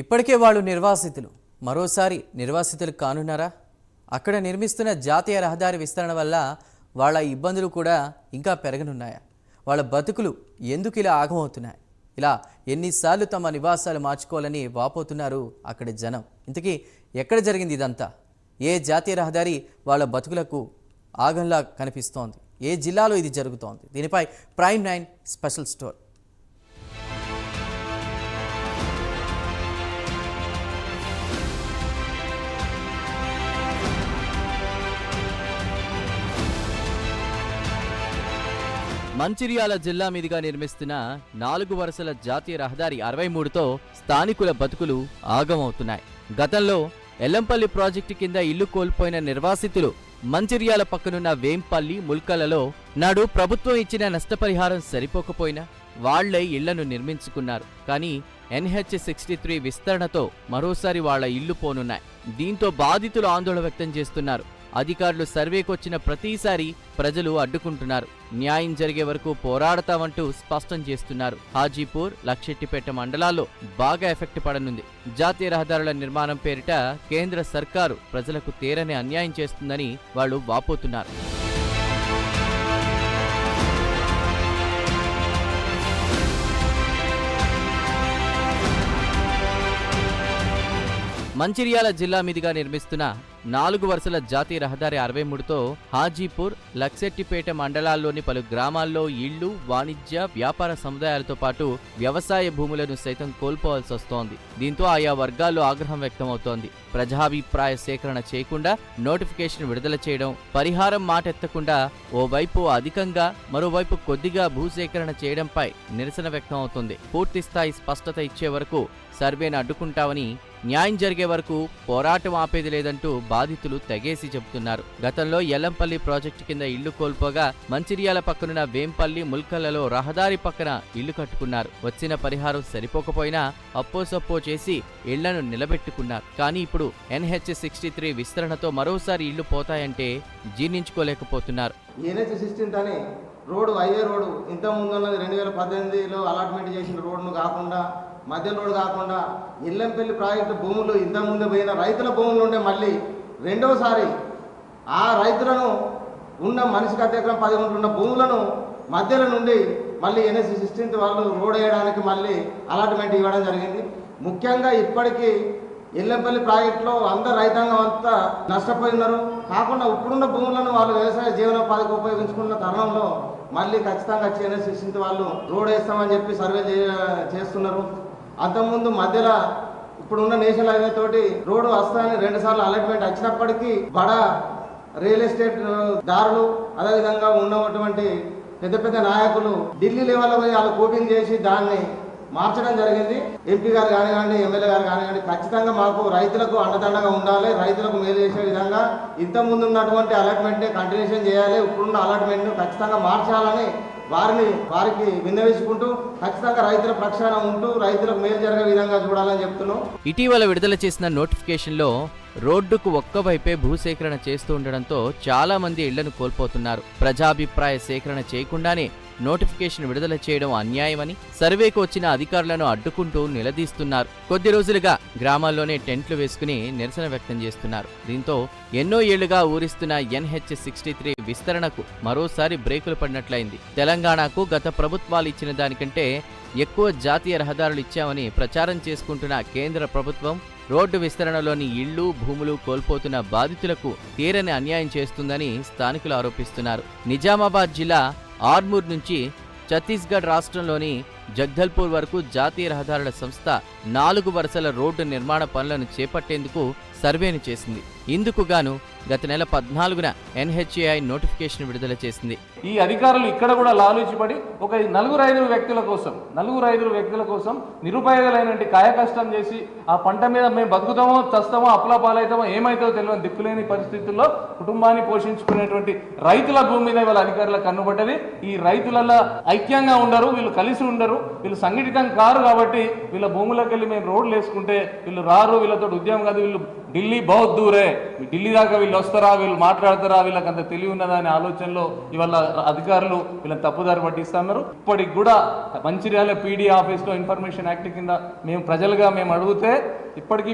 ఇప్పటికే వాళ్ళు నిర్వాసితులు, మరోసారి నిర్వాసితులు కానున్నారా? అక్కడ నిర్మిస్తున్న జాతీయ రహదారి విస్తరణ వల్ల వాళ్ళ ఇబ్బందులు కూడా ఇంకా పెరగనున్నాయా? వాళ్ళ బతుకులు ఎందుకు ఇలా ఆగమవుతున్నాయి? ఇలా ఎన్నిసార్లు తమ నివాసాలు మార్చుకోవాలని వాపోతున్నారు అక్కడి జనం. ఇంతకీ ఎక్కడ జరిగింది ఇదంతా? ఏ జాతీయ రహదారి వాళ్ళ బతుకులకు ఆగంలా కనిపిస్తోంది? ఏ జిల్లాలో ఇది జరుగుతోంది? దీనిపై ప్రైమ్ 9 స్పెషల్ స్టోరీ. మంచిర్యాల జిల్లా మీదుగా నిర్మిస్తున్న 4 వరుసల జాతీయ రహదారి 63తో స్థానికుల బతుకులు ఆగమవుతున్నాయి. గతంలో ఎల్లంపల్లి ప్రాజెక్టు కింద ఇల్లు కోల్పోయిన నిర్వాసితులు మంచిర్యాల పక్కనున్న వేంపల్లి, ముల్కలలో నాడు ప్రభుత్వం ఇచ్చిన నష్టపరిహారం సరిపోకపోయినా వాళ్లే ఇళ్లను నిర్మించుకున్నారు. కానీ NH63 విస్తరణతో మరోసారి వాళ్ల ఇళ్లు పోనున్నాయి. దీంతో బాధితులు ఆందోళన వ్యక్తం చేస్తున్నారు. అధికారులు సర్వేకొచ్చిన ప్రతిసారి ప్రజలు అడ్డుకుంటున్నారు. న్యాయం జరిగే వరకు పోరాడతామంటూ స్పష్టం చేస్తున్నారు. హాజీపూర్, లక్షెట్టిపేట మండలాల్లో బాగా ఎఫెక్ట్ పడనుంది. జాతీయ రహదారుల నిర్మాణం పేరిట కేంద్ర సర్కారు ప్రజలకు తీరని అన్యాయం చేస్తుందని వాళ్ళు వాపోతున్నారు. మంచిర్యాల జిల్లా మీదుగా నిర్మిస్తున్న 4 వరుసల జాతీయ రహదారి 63తో హాజీపూర్, లక్షెట్టిపేట మండలాల్లోని పలు గ్రామాల్లో ఇళ్లు, వాణిజ్య, వ్యాపార సముదాయాలతో పాటు వ్యవసాయ భూములను సైతం కోల్పోవాల్సి వస్తోంది. దీంతో ఆయా వర్గాల్లో ఆగ్రహం వ్యక్తమవుతోంది. ప్రజాభిప్రాయ సేకరణ చేయకుండా నోటిఫికేషన్ విడుదల చేయడం, పరిహారం మాటెత్తకుండా ఓవైపు అధికంగా మరోవైపు కొద్దిగా భూసేకరణ చేయడంపై నిరసన వ్యక్తమవుతోంది. పూర్తిస్థాయి స్పష్టత ఇచ్చే వరకు సర్వేను అడ్డుకుంటామని, న్యాయం జరిగే వరకు పోరాటం ఆపేది లేదంటూ బాధితులు తెగేసి చెబుతున్నారు. గతంలో ఎల్లంపల్లి ప్రాజెక్టు కింద ఇళ్లు కోల్పోగా మంచిర్యాల పక్కనున్న వేంపల్లి, ముల్కలలో రహదారి పక్కన ఇళ్లు కట్టుకున్నారు. వచ్చిన పరిహారం సరిపోకపోయినా అప్పోసప్పో చేసి ఇళ్లను నిలబెట్టుకున్నారు. కానీ ఇప్పుడు NH63 విస్తరణతో మరోసారి ఇళ్లు పోతాయంటే జీర్ణించుకోలేకపోతున్నారు. NH63 రోడ్డు, హైవే రోడ్డు ఇంత ముందున్నది 2018లో అలాట్మెంట్ చేసిన రోడ్డును కాకుండా, మధ్య రోడ్డు కాకుండా ఇల్లంపల్లి ప్రాజెక్టు భూములు ఇంత ముందు పోయిన రైతుల భూములు ఉండే మళ్ళీ రెండోసారి ఆ రైతులను ఉన్న మనిషికి అద్దెకరం 10 గుంటలు ఉన్న భూములను మధ్యలో నుండి మళ్ళీ NH63 వాళ్ళు రోడ్ వేయడానికి మళ్ళీ అలాట్మెంట్ ఇవ్వడం జరిగింది. ముఖ్యంగా ఇప్పటికీ ఇల్లంపల్లి ప్రాజెక్టులో అందరు రైతాంగం అంతా నష్టపోయినారు. కాకుండా ఇప్పుడున్న భూములను వాళ్ళు వ్యవసాయ జీవనోపాధికి ఉపయోగించుకున్న తరుణంలో మళ్ళీ ఖచ్చితంగా NH63 వాళ్ళు రోడ్ వేస్తామని చెప్పి సర్వే చేస్తున్నారు. అంతకుముందు మధ్యలో ఇప్పుడున్న నేషనల్ హైవే తోటి రోడ్డు వస్తాయని 2 సార్లు అలాట్మెంట్ వచ్చినప్పటికీ బడా రియల్ ఎస్టేట్ దారులు, అదేవిధంగా ఉన్నటువంటి పెద్ద పెద్ద నాయకులు ఢిల్లీ లెవెల్లో పోయి వాళ్ళు కోపింగ్ చేసి దాన్ని మార్చడం జరిగింది. ఎంపీ గారు కానివ్వండి, ఎమ్మెల్యే గారు కానివ్వండి, ఖచ్చితంగా మాకు రైతులకు అండదండగా ఉండాలి, రైతులకు మేలు చేసే విధంగా ఇంత ముందు ఉన్నటువంటి అలాట్మెంట్ని కంటిన్యూషన్ చేయాలి, ఇప్పుడున్న అలాట్మెంట్ను ఖచ్చితంగా మార్చాలని వారికి విన్నవించుకుంటూ ఖచ్చితంగా రైతుల ప్రక్షాళన ఉంటూ రైతులకు మేలు జరిగే విధంగా చూడాలని చెప్తున్నాం. ఇటీవల విడుదల చేసిన నోటిఫికేషన్లో రోడ్డుకు ఒక్కవైపే భూసేకరణ చేస్తూ ఉండడంతో చాలా మంది ఇళ్లను కోల్పోతున్నారు. ప్రజాభిప్రాయ సేకరణ చేయకుండానే నోటిఫికేషన్ విడుదల చేయడం అన్యాయమని సర్వేకు వచ్చిన అధికారులను అడ్డుకుంటూ నిలదీస్తున్నారు. కొద్ది రోజులుగా గ్రామాల్లోనే టెంట్లు వేసుకుని నిరసన వ్యక్తం చేస్తున్నారు. దీంతో ఎన్నో ఏళ్లుగా ఊరిస్తున్న NH63 విస్తరణకు మరోసారి బ్రేకులు పడినట్లయింది. తెలంగాణకు గత ప్రభుత్వాలు ఇచ్చిన దానికంటే ఎక్కువ జాతీయ రహదారులు ఇచ్చామని ప్రచారం చేసుకుంటున్న కేంద్ర ప్రభుత్వం రోడ్డు విస్తరణలోని ఇళ్లు, భూములు కోల్పోతున్న బాధితులకు తీరని అన్యాయం చేస్తుందని స్థానికులు ఆరోపిస్తున్నారు. నిజామాబాద్ జిల్లా ఆర్మూర్ నుంచి ఛత్తీస్గఢ్ రాష్ట్రంలోని జగ్దల్పూర్ వరకు జాతీయ రహదారుల సంస్థ 4 వరుసల రోడ్డు నిర్మాణ పనులను చేపట్టేందుకు సర్వేను చేసింది. ఇందుకు గాను గత నెల 14న NHAI నోటిఫికేషన్ విడుదల చేసింది. ఈ అధికారులు ఇక్కడ కూడా లాలూచిపడి ఒక 4-5 వ్యక్తుల కోసం నిరుపయోగులైనటువంటి కాయకష్టం చేసి ఆ పంట మీద మేము బతుకుతామో, చస్తామో, అప్పుల పాలవుతామో, ఏమైతే తెలియని దిక్కులేని పరిస్థితుల్లో కుటుంబాన్ని పోషించుకునేటువంటి రైతుల భూమి మీద వాళ్ళ అధికారుల కన్నుబడ్డది. ఈ రైతులలో ఐక్యంగా ఉండరు, వీళ్ళు కలిసి ఉండరు, వీళ్ళు సంఘటితం కారు. కాబట్టి వీళ్ళ భూములకు వెళ్ళి మేము రోడ్లు వేసుకుంటే వీళ్ళు రారు, వీళ్ళతో ఉద్యమం కాదు, వీళ్ళు ఢిల్లీ బహుత్ దూరే, ఢిల్లీ దాకా వీళ్ళు వస్తారా, వీళ్ళు మాట్లాడతారా, వీళ్ళకి అంత తెలివి ఉన్నదా అనే ఆలోచనలో ఇవాళ అధికారులు వీళ్ళని తప్పుదారి పట్టిస్తున్నారు. ఇప్పటికి కూడా మంచిర్యాల పీడీ ఆఫీస్లో ఇన్ఫర్మేషన్ యాక్ట్ కింద మేము ప్రజలుగా మేము అడిగితే ఇప్పటికీ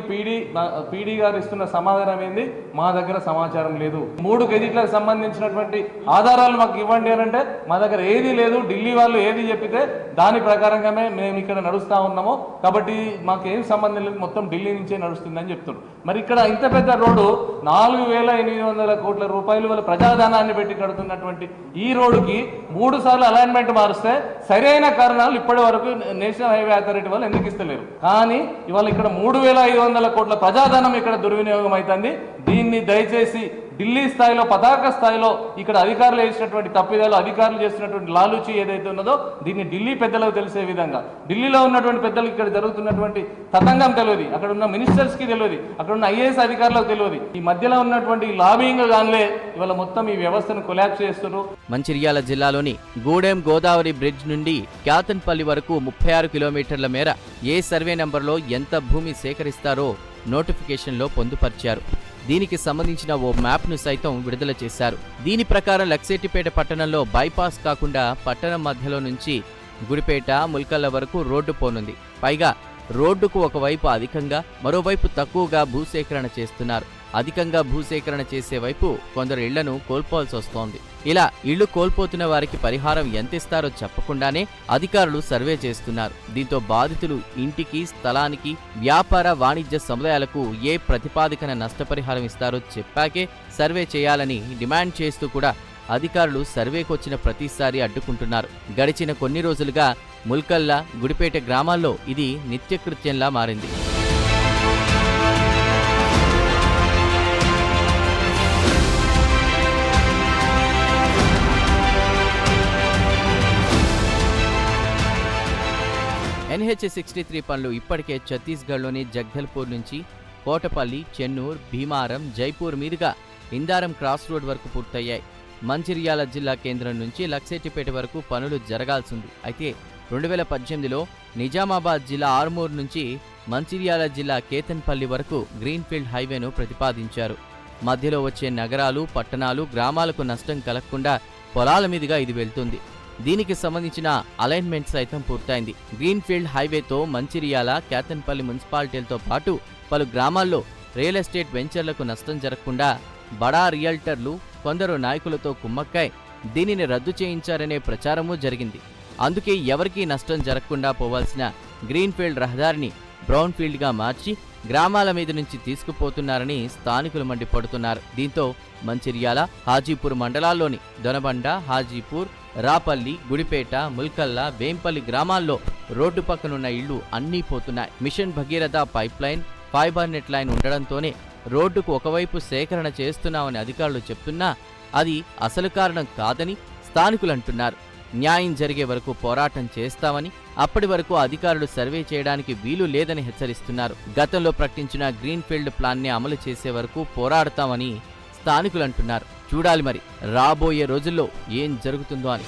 పీడీ గారు ఇస్తున్న సమాధానం ఏంది, మా దగ్గర సమాచారం లేదు. 3 గెజిట్లకు సంబంధించినటువంటి ఆధారాలు మాకు ఇవ్వండి అని అంటే మా దగ్గర ఏది లేదు, ఢిల్లీ వాళ్ళు ఏది చెప్పితే దాని ప్రకారంగానే మేము ఇక్కడ నడుస్తూ ఉన్నాము, కాబట్టి మాకు ఏం సంబంధం లేదు, మొత్తం ఢిల్లీ నుంచే నడుస్తుందని చెప్తున్నారు. మరి ఇక్కడ ఇంత పెద్ద రోడ్డు 4,800 కోట్ల రూపాయలు వాళ్ళ ప్రజాధనాన్ని పెట్టి కడుతున్నటువంటి ఈ రోడ్డుకి 3 సార్లు అలైన్మెంట్ మారుస్తే సరైన కారణాలు ఇప్పటి వరకు నేషనల్ హైవే అథారిటీ వాళ్ళు ఎందుకు ఇస్తలేరు. కానీ ఇవాళ ఇక్కడ 3,500 కోట్ల ప్రజాధనం ఇక్కడ దుర్వినియోగం అవుతుంది. దీన్ని దయచేసి ఢిల్లీ స్థాయిలో, పతాక స్థాయిలో ఇక్కడ అధికారులు చేసినటువంటి తప్పిదాలు, అధికారులు చేస్తున్నటువంటి లాలూచి ఏదైతే ఉన్నదో దీన్ని ఢిల్లీ పెద్దలకు తెలిసే విధంగా, ఢిల్లీలో ఉన్నటువంటి పెద్దలకు ఇక్కడ జరుగుతున్నటువంటి తతంగం తెలియదు, అక్కడ ఉన్న మినిస్టర్స్కి తెలియదు, అక్కడ ఉన్న ఐఏఎస్ అధికారులకు తెలియదు. ఈ మధ్యలో ఉన్నటువంటి లాబింగ్ గానిలే ఇవాళ మొత్తం ఈ వ్యవస్థను కొలాప్స్ చేస్తున్నారు. మంచిర్యాల జిల్లాలోని గూడెం గోదావరి బ్రిడ్జ్ నుండి క్యాతన్పల్లి వరకు 36 కిలోమీటర్ల మేర ఏ సర్వే నంబర్లో ఎంత భూమి సేకరిస్తారో నోటిఫికేషన్లో పొందుపరిచారు. దీనికి సంబంధించిన ఓ మ్యాప్ను సైతం విడుదల చేశారు. దీని ప్రకారం లక్సేటిపేట పట్టణంలో బైపాస్ కాకుండా పట్టణం మధ్యలో నుంచి గుడిపేట, ముల్కల్ల వరకు రోడ్డు పోనుంది. పైగా రోడ్డుకు ఒకవైపు అధికంగా, మరోవైపు తక్కువగా భూసేకరణ చేస్తున్నారు. అధికంగా భూసేకరణ చేసే వైపు కొందరు ఇళ్లను కోల్పోవాల్సి వస్తోంది. ఇలా ఇళ్లు కోల్పోతున్న వారికి పరిహారం ఎంతిస్తారో చెప్పకుండానే అధికారులు సర్వే చేస్తున్నారు. దీంతో బాధితులు ఇంటికి, స్థలానికి, వ్యాపార వాణిజ్య సముదాయాలకు ఏ ప్రతిపాదికన నష్టపరిహారం ఇస్తారో చెప్పాకే సర్వే చేయాలని డిమాండ్ చేస్తూ కూడా అధికారులు సర్వేకొచ్చిన ప్రతిసారి అడ్డుకుంటున్నారు. గడిచిన కొన్ని రోజులుగా ముల్కల్ల, గుడిపేట గ్రామాల్లో ఇది నిత్యకృత్యంలా మారింది. NH63 పనులు ఇప్పటికే ఛత్తీస్గఢ్లోని జగ్దల్పూర్ నుంచి కోటపల్లి, చెన్నూర్, భీమారం, జైపూర్ మీదుగా ఇందారం క్రాస్ రోడ్ వరకు పూర్తయ్యాయి. మంచిర్యాల జిల్లా కేంద్రం నుంచి లక్సేటిపేట వరకు పనులు జరగాల్సింది. అయితే 2018లో నిజామాబాద్ జిల్లా ఆర్మూర్ నుంచి మంచిర్యాల జిల్లా కేతన్పల్లి వరకు గ్రీన్ఫీల్డ్ హైవేను ప్రతిపాదించారు. మధ్యలో వచ్చే నగరాలు, పట్టణాలు, గ్రామాలకు నష్టం కలగకుండా పొలాల మీదుగా ఇది వెళ్తుంది. దీనికి సంబంధించిన అలైన్మెంట్ సైతం పూర్తయింది. గ్రీన్ఫీల్డ్ హైవేతో మంచిర్యాల, కేతన్పల్లి మున్సిపాలిటీలతో పాటు పలు గ్రామాల్లో రియల్ ఎస్టేట్ వెంచర్లకు నష్టం జరగకుండా బడా రియల్టర్లు, కొందరు నాయకులతో కుమ్మక్కాయ్ దీనిని రద్దు చేయించారనే ప్రచారమూ జరిగింది. అందుకే ఎవరికీ నష్టం జరగకుండా పోవాల్సిన గ్రీన్ఫీల్డ్ రహదారిని బ్రౌన్ఫీల్డ్గా మార్చి గ్రామాల మీద నుంచి తీసుకుపోతున్నారని స్థానికులు మండిపడుతున్నారు. దీంతో మంచిర్యాల, హాజీపూర్ మండలాల్లోని దొనబండ, హాజీపూర్, రాపల్లి, గుడిపేట, ముల్కల్ల, వేంపల్లి గ్రామాల్లో రోడ్డు పక్కనున్న ఇళ్లు అన్నీ పోతున్నాయి. Mission Bhagiratha pipeline, fibre net line ఉండడంతోనే రోడ్డుకు ఒకవైపు సేకరణ చేస్తున్నామని అధికారులు చెప్తున్నా అది అసలు కారణం కాదని స్థానికులు అంటున్నారు. న్యాయం జరిగే వరకు పోరాటం చేస్తామని, అప్పటి వరకు అధికారులు సర్వే చేయడానికి వీలు లేదని హెచ్చరిస్తున్నారు. గతంలో ప్రకటించిన గ్రీన్ఫీల్డ్ ప్లాన్ని అమలు చేసే వరకు పోరాడతామని స్థానికులు అంటున్నారు. చూడాలి మరి రాబోయే రోజుల్లో ఏం జరుగుతుందో అని.